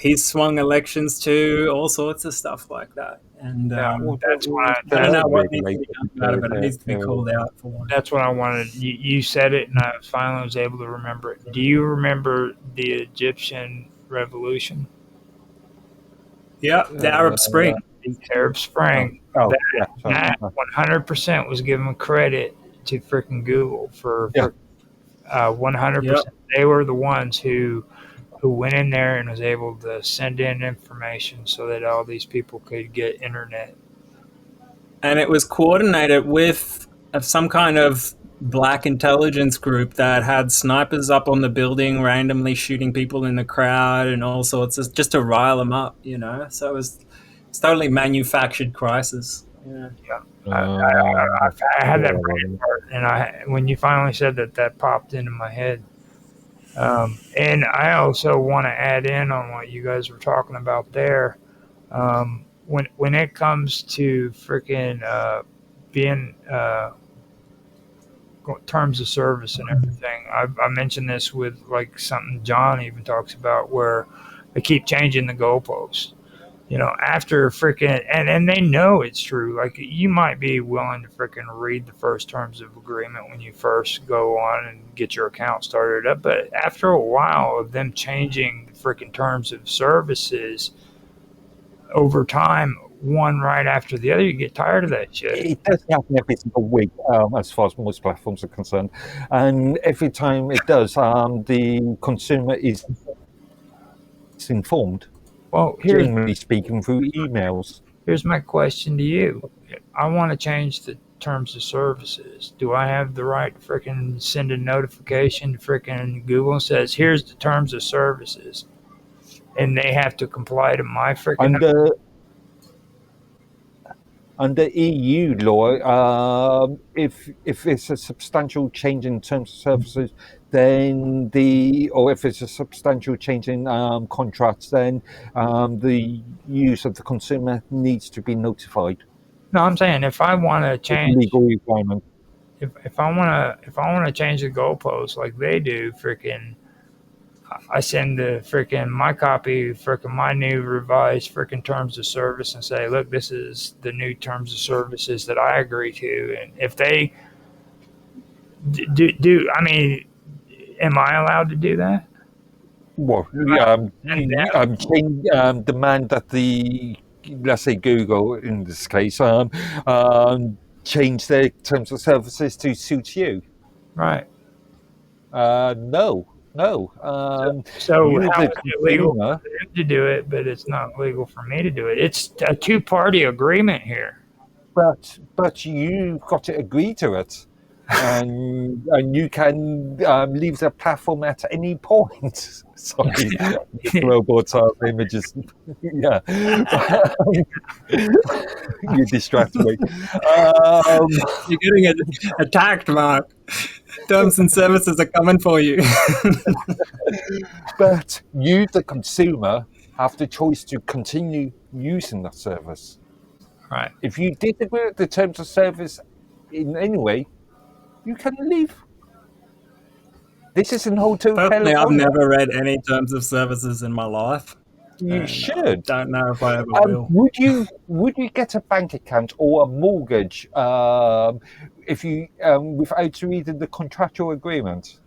He's swung elections too, all sorts of stuff like that. And That's what I don't know what needs to be done about it, but it needs to be called out for one. That's what I wanted. You said it, and I finally was able to remember it. Do you remember the Egyptian Revolution? Yeah, the Arab Spring. The Arab Spring. That 100% was given credit to freaking Google for 100%. Yep. They were the ones who went in there and was able to send in information so that all these people could get internet. And it was coordinated with some kind of black intelligence group that had snipers up on the building randomly shooting people in the crowd and all sorts of, just to rile them up, So it's totally manufactured crisis. Yeah. I had that brain part, and when you finally said that popped into my head. And I also want to add in on what you guys were talking about there. When it comes to freaking being terms of service and everything, I mentioned this with like something John even talks about, where they keep changing the goalposts. After freaking, and they know it's true. Like, you might be willing to freaking read the first terms of agreement when you first go on and get your account started up, but after a while of them changing the freaking terms of services over time, one right after the other, you get tired of that shit. It does happen every single week, as far as most platforms are concerned, and every time it does, the consumer is informed. Well, generally speaking, through emails. Here's my question to you. I want to change the terms of services. Do I have the right to freaking send a notification to freaking Google and says, here's the terms of services, and they have to comply to my freaking... Under EU law, if it's a substantial change in terms of services, then if it's a substantial change in contracts, then the use of the consumer needs to be notified. No, I'm saying if I want to change legal requirement. If I want to change the goalposts like they do, freaking, I send my copy, my new revised terms of service and say, look, this is the new terms of services that I agree to. And if they do, I mean, am I allowed to do that? Well, demand that let's say Google in this case, change their terms of services to suit you. Right. No. So how is it legal for them to do it, but it's not legal for me to do it? It's a two-party agreement here. But you've got to agree to it, and you can leave the platform at any point. Sorry, robots are images. Yeah, you distract me. You're getting attacked, Mark. Terms and services are coming for you. But you, the consumer, have the choice to continue using that service. Right. If you disagree with the terms of service in any way, you can leave. This is an hotel. Personally, I've never read any terms of services in my life. You should. I don't know if I ever will. Would you get a bank account or a mortgage if you without reading the contractual agreement?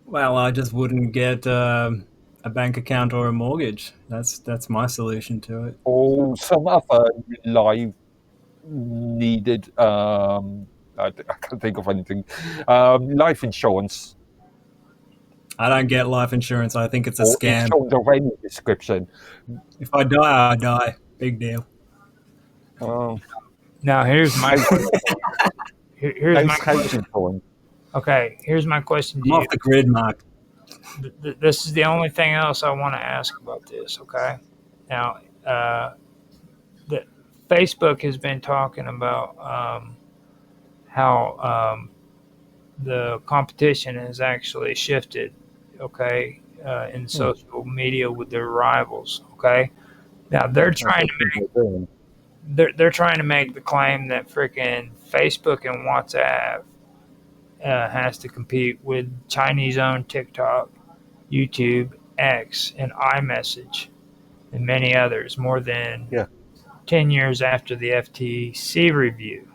Well, I just wouldn't get a bank account or a mortgage. That's my solution to it. Or some other live needed. I can't think of anything. Life insurance. I don't get life insurance. I think it's a scam. Insurance of any description. If I die, I die. Big deal. Now here's my here's my question. Okay, here's my question to you. I'm off the grid, Mark. This is the only thing else I want to ask about this. Okay, now the Facebook has been talking about how the competition has actually shifted. Okay, in social media with their rivals. Okay, now they're trying to make the claim that freaking Facebook and WhatsApp has to compete with Chinese-owned TikTok, YouTube, X and iMessage and many others more than Yeah. 10 years after the FTC review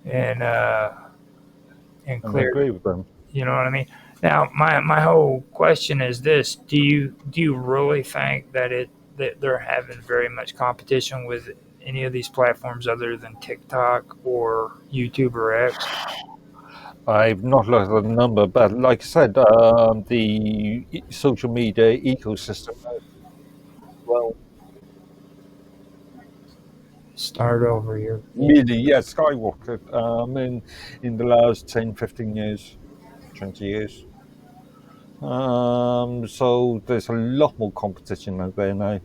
and And I cleared. agree with them. You know what I mean? Now, my whole question is this: do you really think that they're having very much competition with any of these platforms other than TikTok or YouTube or X? I've not looked at the number, but like I said, the social media ecosystem has, well, Start over here. really, skyrocketed in the last 10, 15 years, 20 years. So there's a lot more competition out there now.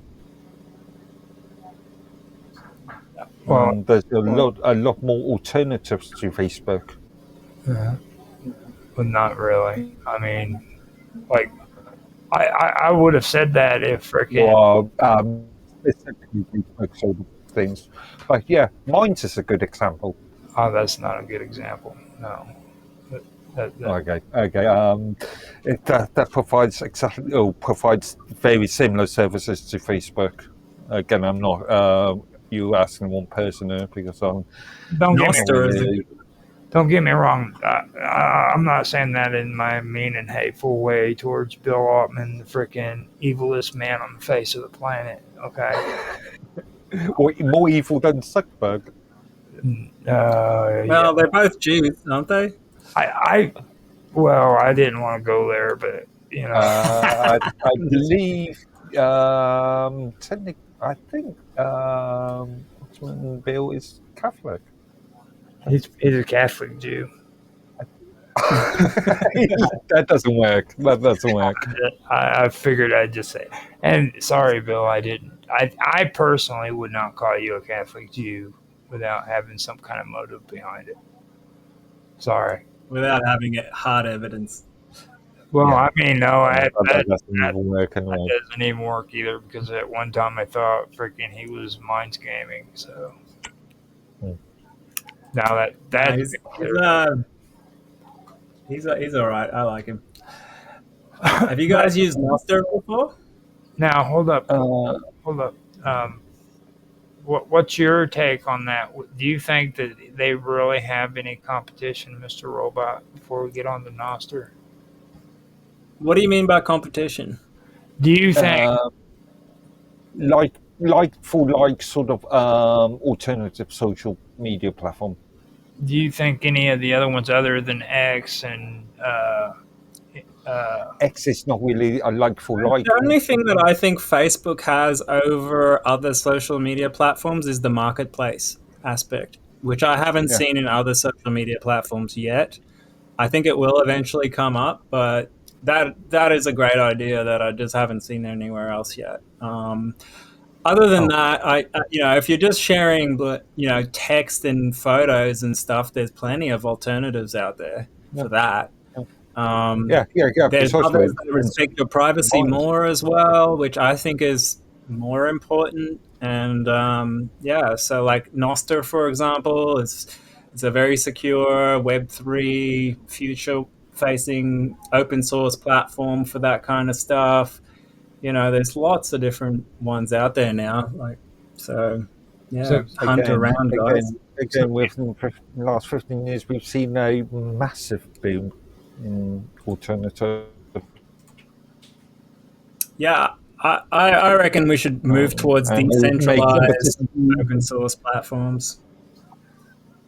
Well, There's a lot more alternatives to Facebook. but not really. I mean, like, I would have said that if freaking. Well, specifically Facebook sort of things. But yeah, Minds is a good example. Oh, that's not a good example. No. That- Okay. That provides very similar services to Facebook. Again, I'm not you asking one person here because I'm don't get me Nostr is Don't get me wrong. I'm not saying that in my mean and hateful way towards Bill Altman, the freaking evilest man on the face of the planet. Okay. more evil than Zuckerberg. Yeah. well, they're both Jews, aren't they? Well, I didn't want to go there, but you know, I believe I think Altman Bill is Catholic. he's a Catholic Jew. That doesn't work. That doesn't work. I figured I'd just say. And sorry, Bill, I didn't. I personally would not call you a Catholic Jew without having some kind of motive behind it. Sorry. Without having hard evidence. Well, Yeah. I mean, no, That doesn't even work anyway. that doesn't even work either because at one time I thought freaking he was mind scamming. So now that he's all right. I like him. Have you guys used Nostr before? now hold up. What's your take on that? Do you think that they really have any competition, Mr. Robot? Before we get on to Nostr, What do you mean by competition? do you think? Like sort of alternative social media platform. Do you think any of the other ones, other than X and X is not really a like for like. The only thing that I think Facebook has over other social media platforms is the marketplace aspect, which I haven't Yeah. seen in other social media platforms yet. I think it will eventually come up, but that is a great idea that I just haven't seen anywhere else yet. Other than that, I if you're just sharing, text and photos and stuff, there's plenty of alternatives out there for that. Yeah. There's precisely. others that respect your privacy Minds. more as well, which I think is more important. And so like Nostr, for example, it's a very secure Web3 future-facing open source platform for that kind of stuff. There's lots of different ones out there now. So, hunt around, guys. Again, within the last 15 years, we've seen a massive boom in alternative. Yeah, I reckon we should move towards and decentralized open source platforms.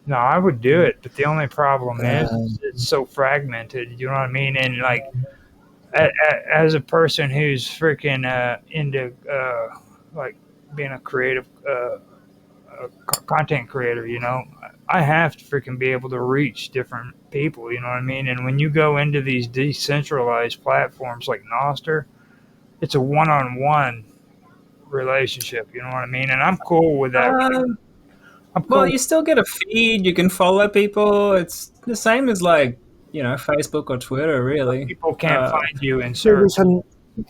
no, I would do it, but the only problem is it's so fragmented. You know what I mean? And like, as a person who's freaking into like being a creative content creator, I have to freaking be able to reach different people. You know what I mean? And when you go into these decentralized platforms like Nostr, it's a one-on-one relationship. You know what I mean? And I'm cool with that. I'm cool. Well, you still get a feed. You can follow people. It's the same as Facebook or Twitter, really. People can't find you in search.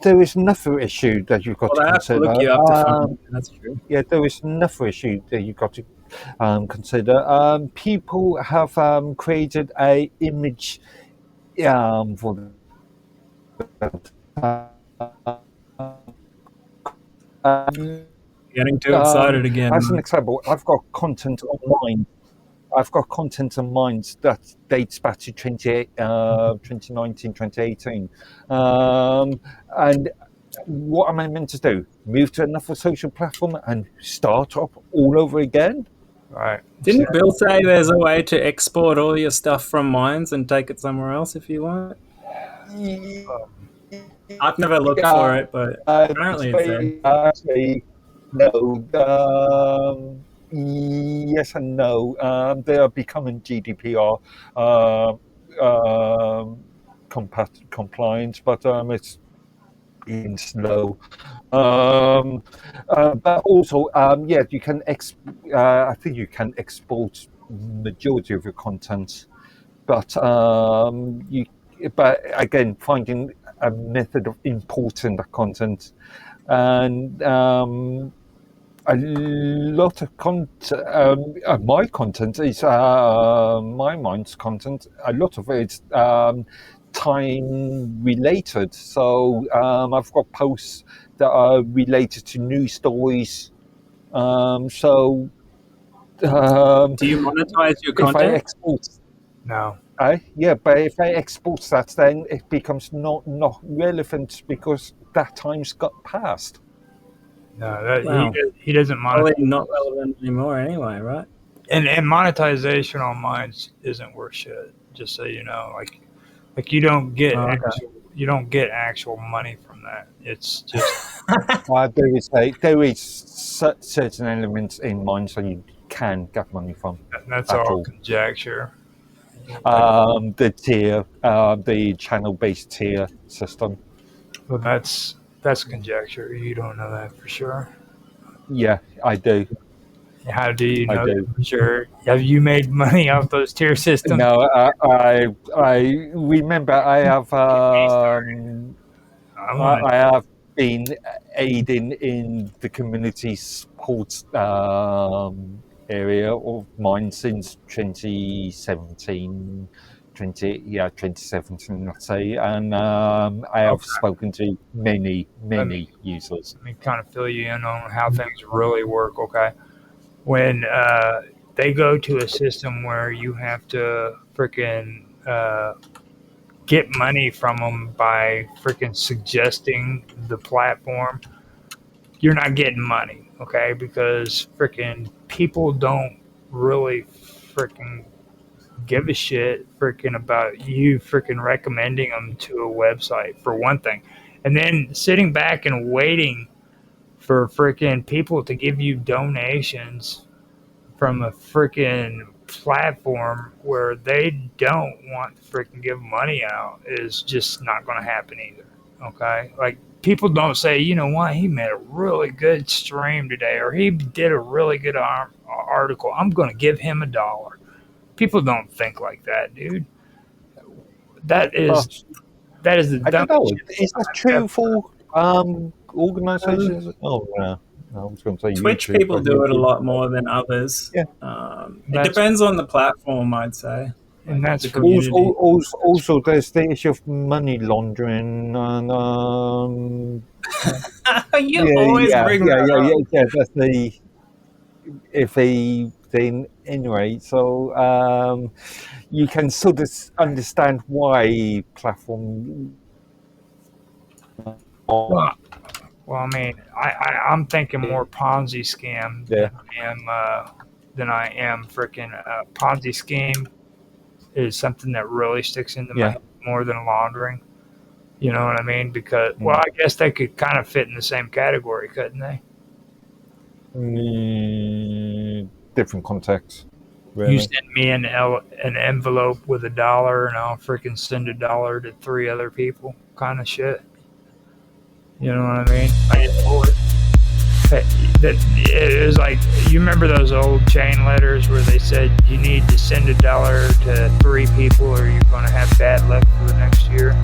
There is another issue that you've got Well, to I have to consider. look you up to find it. That's true. Yeah, there is another issue that you've got to consider. People have created a image for Getting too excited again. As an example, I've got content online. I've got content on mine that dates back to 2019, 2018. And what am I meant to do? Move to another social platform and start up all over again? Right. Didn't Bill say there's a way to export all your stuff from Minds and take it somewhere else if you want? I've never looked for it, but apparently it's there. Actually, no. Yes and no. They are becoming GDPR compliant, but it's being slow. But also, yeah, you can. I think you can export majority of your content, but But again, finding a method of importing the content, and a lot of content. My content is my mind's content. A lot of it's time related. So I've got posts that are related to news stories. So do you monetize your content? If I export, no. Yeah, but if I export that, then it becomes not relevant because that time's got past. No, Wow. he doesn't Probably monetize. not relevant anymore anyway, right? And monetization on mine isn't worth shit. Just so you know, like you don't get actual money from that. It's just there is certain elements in mine so you can get money from. that's all conjecture. The tier, the channel-based tier system. Well, that's conjecture. You don't know that for sure. Yeah, I do. How do you know that for sure? Have you made money off those tier systems? No, I remember I have I have been aiding in the community support area of mine since 2017, let's say, and I have spoken to many users. Let me kind of fill you in on how things really work, okay? When they go to a system where you have to freaking get money from them by freaking suggesting the platform, you're not getting money, okay? Because freaking people don't really freaking give a shit freaking about you freaking recommending them to a website, for one thing. And then sitting back and waiting for freaking people to give you donations from a freaking platform where they don't want to freaking give money out is just not going to happen either. Okay? Like, people don't say, you know what, he made a really good stream today, or he did a really good article, I'm going to give him $1. People don't think like that, dude. That is the I don't know. dumbest Is that true for organizations? Oh, no. I was going to say Twitch YouTube, people do it a lot more than others. Yeah. It depends on the platform, I'd say. And that's the community. Also, there's the issue of money laundering and You always bring that up. Yeah. That's the thing anyway. So you can sort of understand why platform. Well, I mean, I'm thinking more Ponzi scam than I am freaking Ponzi scheme is something that really sticks into my head more than laundering. You know what I mean? Because, well, I guess they could kind of fit in the same category, couldn't they? Different context. Really. You send me an envelope with $1 and I'll freaking send $1 to 3 other people, kind of shit. You know what I mean? I just pull it. It was like, you remember those old chain letters where they said you need to send $1 to 3 people or you're going to have bad luck for the next year?